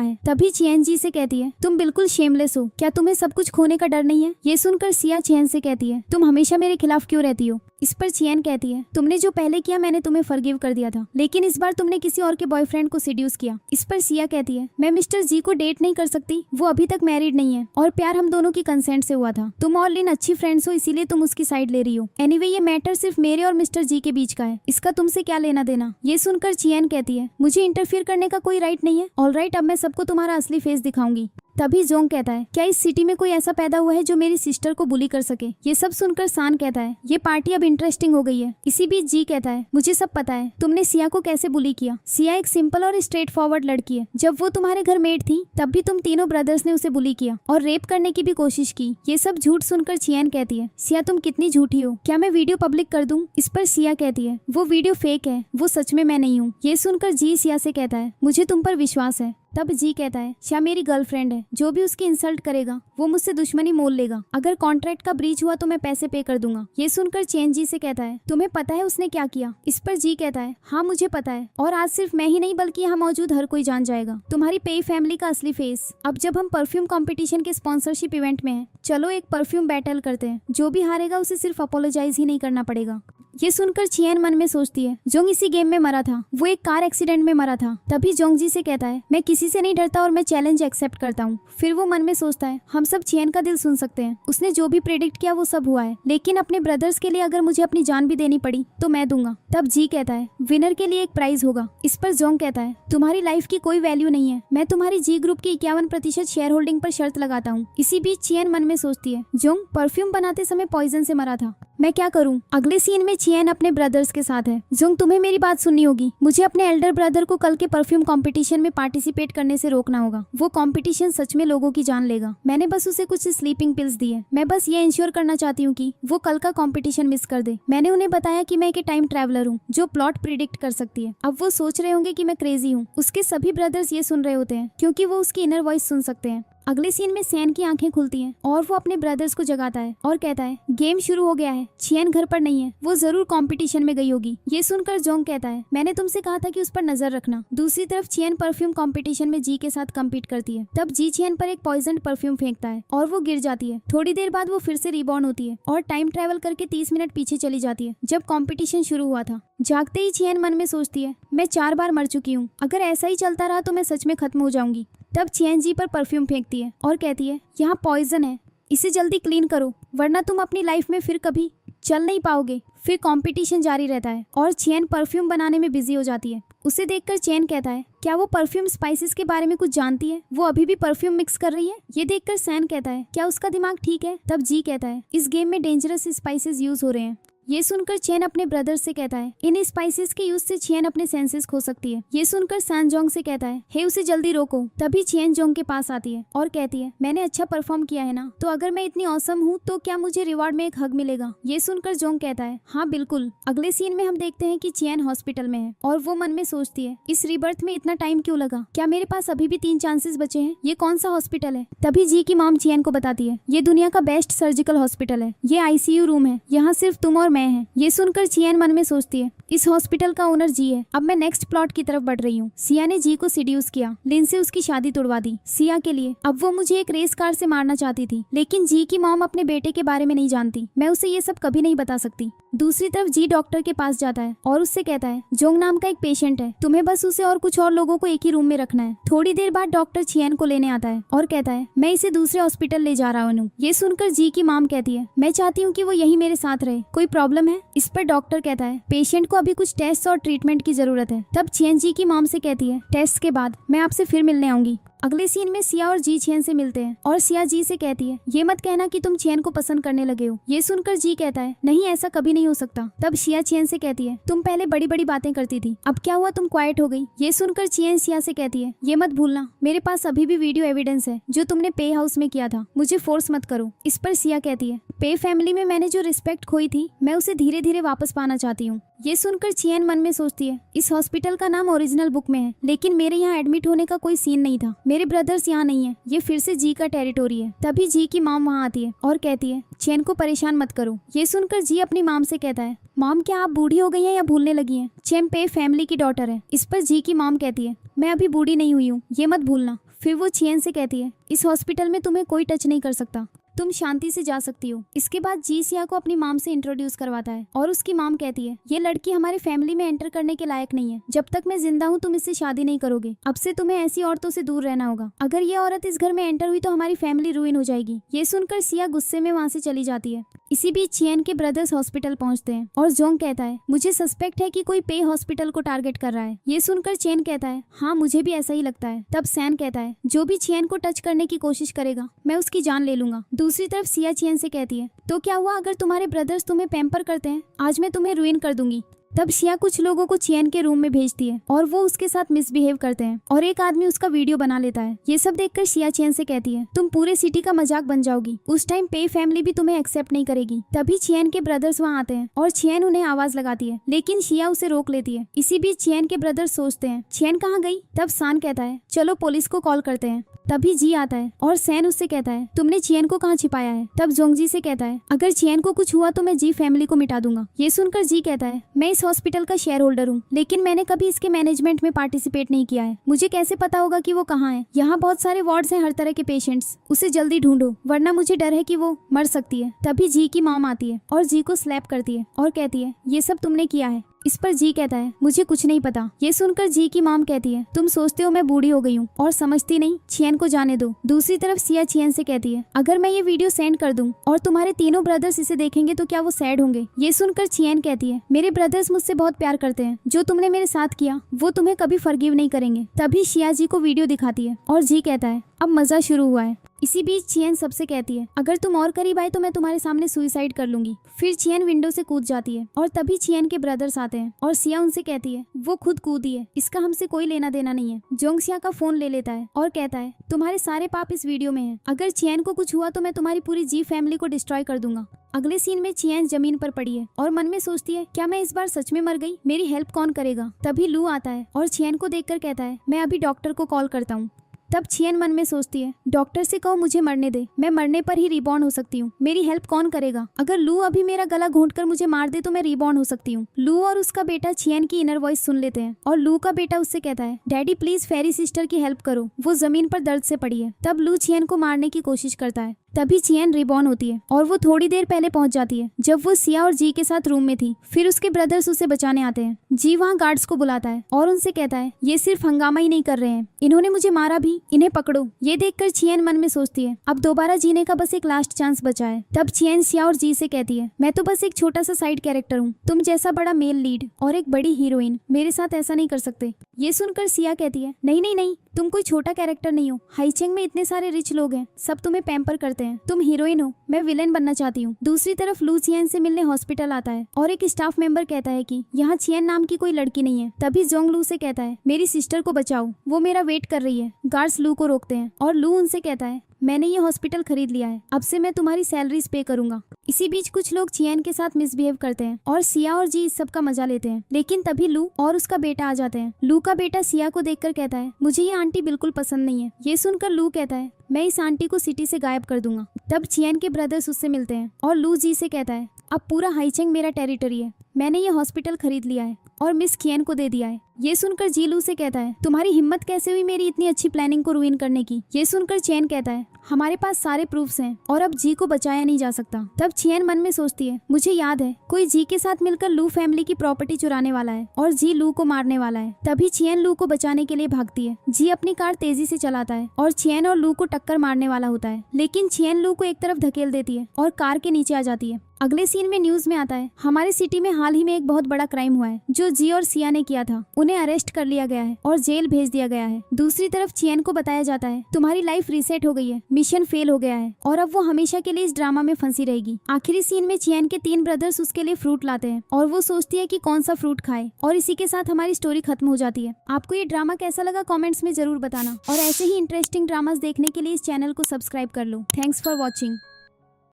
है। तभी चियन जी से कहती है, तुम बिल्कुल शेमलेस हो, क्या तुम्हें सब कुछ खोने का डर नहीं है? ये सुनकर सिया चियन से कहती है, तुम हमेशा मेरे खिलाफ क्यों रहती हो? इस पर चियन कहती है, तुमने जो पहले किया मैंने तुम्हें फॉरगिव कर दिया था, लेकिन इस बार तुमने किसी और के बॉयफ्रेंड को सीड्यूस किया। इस पर सिया कहती है, मैं मिस्टर जी को डेट नहीं कर सकती, वो अभी तक मैरिड नहीं है और प्यार हम दोनों की कंसेंट से हुआ था। तुम और लिन अच्छी फ्रेंड्स हो इसीलिए तुम उसकी साइड ले रही हो। एनीवे ये मैटर सिर्फ मेरे और मिस्टर जी के बीच का है, इसका तुमसे क्या लेना देना? ये सुनकर चियन कहती है, मुझे इंटरफियर करने का कोई राइट नहीं है। ऑलराइट, अब मैं सबको तुम्हारा असली फेस दिखाऊंगी। तभी जोंग कहता है, क्या इस सिटी में कोई ऐसा पैदा हुआ है जो मेरी सिस्टर को बुली कर सके? ये सब सुनकर सान कहता है, ये पार्टी अब इंटरेस्टिंग हो गई है। इसी बीच जी कहता है, मुझे सब पता है, तुमने सिया को कैसे बुली किया। सिया एक सिंपल और स्ट्रेट फॉरवर्ड लड़की है, जब वो तुम्हारे घर मेड थी तब भी तुम तीनों ब्रदर्स ने उसे बुली किया और रेप करने की भी कोशिश की। ये सब झूठ सुनकर चियन कहती है, सिया तुम कितनी झूठी हो, क्या मैं वीडियो पब्लिक कर दूं? इस पर सिया कहती है, वो वीडियो फेक है, वो सच में मैं नहीं हूँ। ये सुनकर जी सिया से कहता है, मुझे तुम पर विश्वास है। तब जी कहता है, श्या मेरी गर्लफ्रेंड है, जो भी उसकी इंसल्ट करेगा वो मुझसे दुश्मनी मोल लेगा। अगर कॉन्ट्रैक्ट का ब्रीच हुआ तो मैं पैसे पे कर दूंगा। ये सुनकर चेन जी से कहता है, तुम्हें पता है उसने क्या किया? इस पर जी कहता है, हाँ मुझे पता है, और आज सिर्फ मैं ही नहीं बल्कि यहाँ मौजूद हर कोई जान जाएगा तुम्हारी पेई फैमिली का असली फेस। अब जब हम परफ्यूम कंपटीशन के स्पॉन्सरशिप इवेंट में हैं, चलो एक परफ्यूम बैटल करते हैं, जो भी हारेगा उसे सिर्फ अपोलोजाइज ही नहीं करना पड़ेगा। ये सुनकर चियन मन में सोचती है, जोंग इसी गेम में मरा था, वो एक कार एक्सीडेंट में मरा था। तभी जोंग जी से कहता है, मैं किसी से नहीं डरता और मैं चैलेंज एक्सेप्ट करता हूँ। फिर वो मन में सोचता है, हम सब चियन का दिल सुन सकते हैं, उसने जो भी प्रेडिक्ट किया वो सब हुआ है, लेकिन अपने ब्रदर्स के लिए अगर मुझे अपनी जान भी देनी पड़ी तो मैं दूंगा। तब जी कहता है, विनर के लिए एक प्राइज होगा। इस पर जोंग कहता है, तुम्हारी लाइफ की कोई वैल्यू नहीं है, मैं तुम्हारी जी ग्रुप की 51% शेयर होल्डिंग पर शर्त लगाता हूँ। इसी बीच चियन मन में सोचती है, जोंग परफ्यूम बनाते समय पॉइजन से मरा था, मैं क्या करूं? अगले सीन में चियन अपने ब्रदर्स के साथ है। जोंग तुम्हें मेरी बात सुननी होगी, मुझे अपने एल्डर ब्रदर को कल के परफ्यूम कंपटीशन में पार्टिसिपेट करने से रोकना होगा। वो कंपटीशन सच में लोगों की जान लेगा। मैंने बस उसे कुछ स्लीपिंग पिल्स दी है, मैं बस ये इंश्योर करना चाहती हूँ कि वो कल का कंपटीशन मिस कर दे। मैंने उन्हें बताया कि मैं एक टाइम ट्रैवलर हूँ जो प्लॉट प्रिडिक्ट कर सकती है। अब वो सोच रहे होंगे कि मैं क्रेजी हूँ। उसके सभी ब्रदर्स ये सुन रहे होते हैं क्योंकि वो उसकी इनर वॉइस सुन सकते हैं। अगले सीन में सैन की आंखें खुलती हैं और वो अपने ब्रदर्स को जगाता है और कहता है गेम शुरू हो गया है, चियन घर पर नहीं है, वो जरूर कंपटीशन में गई होगी। ये सुनकर जोंग कहता है मैंने तुमसे कहा था कि उस पर नजर रखना। दूसरी तरफ चियन परफ्यूम कंपटीशन में जी के साथ कम्पीट करती है। तब जी चियन पर एक पॉइजन परफ्यूम फेंकता है और वो गिर जाती है। थोड़ी देर बाद वो फिर से रिबॉर्न होती है और टाइम ट्रेवल करके 30 मिनट पीछे चली जाती है जब कंपटीशन शुरू हुआ था। जागते ही चियन मन में सोचती है मैं 4 बार मर चुकी हूँ, अगर ऐसा ही चलता रहा तो मैं सच में खत्म हो जाऊंगी। तब चियन जी पर परफ्यूम फेंकती है और कहती है यहाँ पॉइजन है, इसे जल्दी क्लीन करो वरना तुम अपनी लाइफ में फिर कभी चल नहीं पाओगे। फिर कंपटीशन जारी रहता है और चियन परफ्यूम बनाने में बिजी हो जाती है। उसे देखकर चैन कहता है क्या वो परफ्यूम स्पाइसेस के बारे में कुछ जानती है, वो अभी भी परफ्यूम मिक्स कर रही है। ये देखकर सैन कहता है क्या उसका दिमाग ठीक है। तब जी कहता है इस गेम में डेंजरस स्पाइसेस यूज हो रहे हैं। ये सुनकर चैन अपने ब्रदर से कहता है इन स्पाइसेस के यूज से चैन अपने सेंसेस खो सकती है। ये सुनकर सैन जोंग से कहता है हे उसे जल्दी रोको। तभी चैन जोंग के पास आती है और कहती है मैंने अच्छा परफॉर्म किया है ना, तो अगर मैं इतनी औसम हूँ तो क्या मुझे रिवॉर्ड में एक हग मिलेगा। ये सुनकर जोंग कहता है हाँ बिल्कुल। अगले सीन में हम देखते हैं कि चैन हॉस्पिटल में है और वो मन में सोचती है इस रीबर्थ में इतना टाइम क्यों लगा, क्या मेरे पास अभी भी 3 चांसेस बचे हैं, ये कौन सा हॉस्पिटल है। तभी जी की मॉम चैन को बताती है ये दुनिया का बेस्ट सर्जिकल हॉस्पिटल है, ये आईसीयू रूम है, यहाँ सिर्फ तुम और मैं है। ये सुनकर चियन मन में सोचती है इस हॉस्पिटल का ओनर जी है। अब मैं नेक्स्ट प्लॉट की तरफ बढ़ रही हूँ। सिया ने जी को सीड्यूस किया, लिन से उसकी शादी तुड़वा दी सिया के लिए। अब वो मुझे एक रेस कार से मारना चाहती थी, लेकिन जी की मॉम अपने बेटे के बारे में नहीं जानती, मैं उसे ये सब कभी नहीं बता सकती। दूसरी तरफ जी डॉक्टर के पास जाता है और उससे कहता है जोंग नाम का एक पेशेंट है, तुम्हें बस उसे और कुछ और लोगों को एक ही रूम में रखना है। थोड़ी देर बाद डॉक्टर चियन को लेने आता है और कहता है मैं इसे दूसरे हॉस्पिटल ले जा रहा हूँ। ये सुनकर जी की मॉम कहती है मैं चाहती हूँ कि वो यही मेरे साथ रहे, कोई प्रॉब्लम है। इस पर डॉक्टर कहता है पेशेंट को अभी कुछ टेस्ट और ट्रीटमेंट की जरूरत है। तब चियन जी की मॉम से कहती है टेस्ट के बाद मैं आपसे फिर मिलने आऊंगी। अगले सीन में सिया और जी चियन से मिलते हैं और सिया जी से कहती है ये मत कहना कि तुम चियन को पसंद करने लगे हो। ये सुनकर जी कहता है नहीं ऐसा कभी नहीं हो सकता। तब सिया चियन से कहती है तुम पहले बड़ी बड़ी बातें करती थी, अब क्या हुआ तुम क्वाइट हो गई। ये सुनकर चियन सिया से कहती है ये मत भूलना मेरे पास अभी भी वीडियो एविडेंस है जो तुमने पे हाउस में किया था, मुझे फोर्स मत करो। इस पर सिया कहती है पे फैमिली में मैंने जो रिस्पेक्ट खोई थी मैं उसे धीरे धीरे वापस पाना चाहती हूँ। ये सुनकर चियन मन में सोचती है इस हॉस्पिटल का नाम ओरिजिनल बुक में है, लेकिन मेरे यहाँ एडमिट होने का कोई सीन नहीं था, मेरे ब्रदर्स यहाँ नहीं है, ये फिर से जी का टेरिटोरी है। तभी जी की मॉम वहाँ आती है और कहती है चियन को परेशान मत करो। ये सुनकर जी अपनी मॉम से कहता है मॉम क्या आप बूढ़ी हो गई हैं या भूलने लगी हैं, चियन पे फैमिली की डॉटर है। इस पर जी की मॉम कहती है मैं अभी बूढ़ी नहीं हुई हूँ, ये मत भूलना। फिर वो चियन से कहती है इस हॉस्पिटल में तुम्हें कोई टच नहीं कर सकता, तुम शांति से जा सकती हो। इसके बाद जी सिया को अपनी मॉम से इंट्रोड्यूस करवाता है और उसकी मॉम कहती है ये लड़की हमारे फैमिली में एंटर करने के लायक नहीं है, जब तक मैं जिंदा हूँ तुम इससे शादी नहीं करोगे, अब से तुम्हें ऐसी औरतों से दूर रहना होगा, अगर ये औरत इस घर में एंटर हुई तो हमारी फैमिली रुइन हो जाएगी। ये सुनकर सिया गुस्से में वहाँ से चली जाती है। इसी बीच चियन के ब्रदर्स हॉस्पिटल पहुंचते हैं और जोंग कहता है मुझे सस्पेक्ट है कि कोई पे हॉस्पिटल को टारगेट कर रहा है। ये सुनकर चेन कहता है हाँ मुझे भी ऐसा ही लगता है। तब सैन कहता है जो भी चियन को टच करने की कोशिश करेगा मैं उसकी जान ले लूंगा। दूसरी तरफ सिया चियन से कहती है तो क्या हुआ अगर तुम्हारे ब्रदर्स तुम्हें पैम्पर करते हैं, आज मैं तुम्हें रुइन कर दूंगी। तब सिया कुछ लोगों को चियन के रूम में भेजती है और वो उसके साथ मिसबिहेव करते हैं और एक आदमी उसका वीडियो बना लेता है। ये सब देखकर सिया चियन से कहती है तुम पूरे सिटी का मजाक बन जाओगी, उस टाइम पे फैमिली भी तुम्हें एक्सेप्ट नहीं करेगी। तभी चियन के ब्रदर्स वहाँ आते हैं और चियन उन्हें आवाज लगाती है, लेकिन सिया उसे रोक लेती है। इसी बीच चियन के ब्रदर्स सोचते हैं चियन कहाँ गई। तब सान कहता है चलो पुलिस को कॉल करते हैं। तभी जी आता है और सैन उससे कहता है तुमने चियन को कहाँ छिपाया है। तब जोंगजी से कहता है अगर चियन को कुछ हुआ तो मैं जी फैमिली को मिटा दूंगा। ये सुनकर जी कहता है मैं इस हॉस्पिटल का शेयर होल्डर हूँ, लेकिन मैंने कभी इसके मैनेजमेंट में पार्टिसिपेट नहीं किया है, मुझे कैसे पता होगा कि वो कहाँ है। यहाँ बहुत सारे वार्ड्स हैं हर तरह के पेशेंट्स, उसे जल्दी ढूंढो वरना मुझे डर है कि वो मर सकती है। तभी जी की मॉम आती है और जी को स्लैप करती है और कहती है ये सब तुमने किया है। इस पर जी कहता है मुझे कुछ नहीं पता। ये सुनकर जी की मॉम कहती है तुम सोचते हो मैं बूढ़ी हो गई हूँ और समझती नहीं, चियन को जाने दो। दूसरी तरफ सिया चियन से कहती है अगर मैं ये वीडियो सेंड कर दूं और तुम्हारे तीनों ब्रदर्स इसे देखेंगे तो क्या वो सैड होंगे। ये सुनकर चियन कहती है मेरे ब्रदर्स मुझसे बहुत प्यार करते हैं, जो तुमने मेरे साथ किया वो तुम्हें कभी फॉरगिव नहीं करेंगे। तभी सिया जी को वीडियो दिखाती है और जी कहता है अब मजा शुरू हुआ है। इसी बीच चियन सबसे कहती है अगर तुम और करीब आए तो मैं तुम्हारे सामने सुसाइड कर लूंगी। फिर चियन विंडो से कूद जाती है और तभी चियन के ब्रदर्स आते हैं और सिया उनसे कहती है वो खुद कूदी है, इसका हमसे कोई लेना देना नहीं है। जोंग सिया का फोन ले लेता है और कहता है तुम्हारे सारे पाप इस वीडियो में है, अगर चियन को कुछ हुआ तो मैं तुम्हारी पूरी जी फैमिली को डिस्ट्रॉय कर दूंगा। अगले सीन में चियन जमीन पर पड़ी है और मन में सोचती है क्या मैं इस बार सच में मर गई, मेरी हेल्प कौन करेगा। तभी लू आता है और चियन को देखकर कहता है मैं अभी डॉक्टर को कॉल करता हूँ। तब चियन मन में सोचती है, डॉक्टर से कहो मुझे मरने दे, मैं मरने पर ही रिबॉर्न हो सकती हूँ। मेरी हेल्प कौन करेगा? अगर लू अभी मेरा गला घोंटकर मुझे मार दे तो मैं रिबॉर्न हो सकती हूँ। लू और उसका बेटा चियन की इनर वॉइस सुन लेते हैं और लू का बेटा उससे कहता है, डैडी प्लीज फेरी सिस्टर की हेल्प करो, वो जमीन पर दर्द से पड़ी है। तब लू चियन को मारने की कोशिश करता है। तभी चियन रिबॉर्न होती है और वो थोड़ी देर पहले पहुंच जाती है जब वो सिया और जी के साथ रूम में थी। फिर उसके ब्रदर्स उसे बचाने आते हैं। जी वहाँ गार्ड्स को बुलाता है और उनसे कहता है, ये सिर्फ हंगामा ही नहीं कर रहे हैं, इन्होंने मुझे मारा भी, इन्हें पकड़ो। ये देखकर चियन मन में सोचती है, अब दोबारा जीने का बस एक लास्ट चांस बचा है। तब चियन सिया और जी से कहती है, मैं तो बस एक छोटा सा साइड कैरेक्टर हूँ, तुम जैसा बड़ा मेल लीड और एक बड़ी हीरोइन मेरे साथ ऐसा नहीं कर सकते। ये सुनकर सिया कहती है, नहीं नहीं नहीं, तुम कोई छोटा कैरेक्टर नहीं हो, हाईचेंग में इतने सारे रिच लोग हैं, सब तुम्हें पैम्पर करते हैं, तुम हीरोइन हो, मैं विलेन बनना चाहती हूँ। दूसरी तरफ लू चियन से मिलने हॉस्पिटल आता है और एक स्टाफ मेंबर कहता है कि यहाँ चियन नाम की कोई लड़की नहीं है। तभी जोंग लू से कहता है, मेरी सिस्टर को बचाओ, वो मेरा वेट कर रही है। गार्ड्स लू को रोकते हैं और लू उनसे कहता है, मैंने ये हॉस्पिटल खरीद लिया है, अब से मैं तुम्हारी सैलरीज पे करूंगा। इसी बीच कुछ लोग चियन के साथ मिसबिहेव करते हैं और सिया और जी इस सब का मजा लेते हैं। लेकिन तभी लू और उसका बेटा आ जाते हैं। लू का बेटा सिया को देखकर कहता है, मुझे ये आंटी बिल्कुल पसंद नहीं है। ये सुनकर लू कहता है, मैं इस आंटी को सिटी से गायब कर दूंगा। तब चियन के ब्रदर्स उससे मिलते हैं और लू जी से कहता है, अब पूरा हाईचेंग मेरा टेरिटरी है, मैंने ये हॉस्पिटल खरीद लिया है और मिस कियन को दे दिया है। ये सुनकर जी लू से कहता है, तुम्हारी हिम्मत कैसे हुई मेरी इतनी अच्छी प्लानिंग को रुइन करने की? ये सुनकर चेन कहता है, हमारे पास सारे प्रूफ्स हैं और अब जी को बचाया नहीं जा सकता। तब चेन मन में सोचती है, मुझे याद है कोई जी के साथ मिलकर लू फैमिली की प्रॉपर्टी चुराने वाला है और जी लू को मारने वाला है। तभी चेन लू को बचाने के लिए भागती है। जी अपनी कार तेजी से चलाता है और चेन और लू को टक्कर मारने वाला होता है, लेकिन चेन लू को एक तरफ धकेल देती है और कार के नीचे आ जाती है। अगले सीन में न्यूज में आता है, हमारे सिटी में हाल ही में एक बहुत बड़ा क्राइम हुआ है जो जी और सिया ने किया था। उन्हें अरेस्ट कर लिया गया है और जेल भेज दिया गया है। दूसरी तरफ चेन को बताया जाता है, तुम्हारी लाइफ रीसेट हो गई है, मिशन फेल हो गया है और अब वो हमेशा के लिए इस ड्रामा में फंसी रहेगी। आखिरी सीन में चेन के 3 ब्रदर्स उसके लिए फ्रूट लाते हैं और वो सोचती है कि कौन सा फ्रूट खाए और इसी के साथ हमारी स्टोरी खत्म हो जाती है। आपको ये ड्रामा कैसा लगा कमेंट्स में जरूर बताना और ऐसे ही इंटरेस्टिंग ड्रामास देखने के लिए इस चैनल को सब्सक्राइब कर लो। Thanks for watching.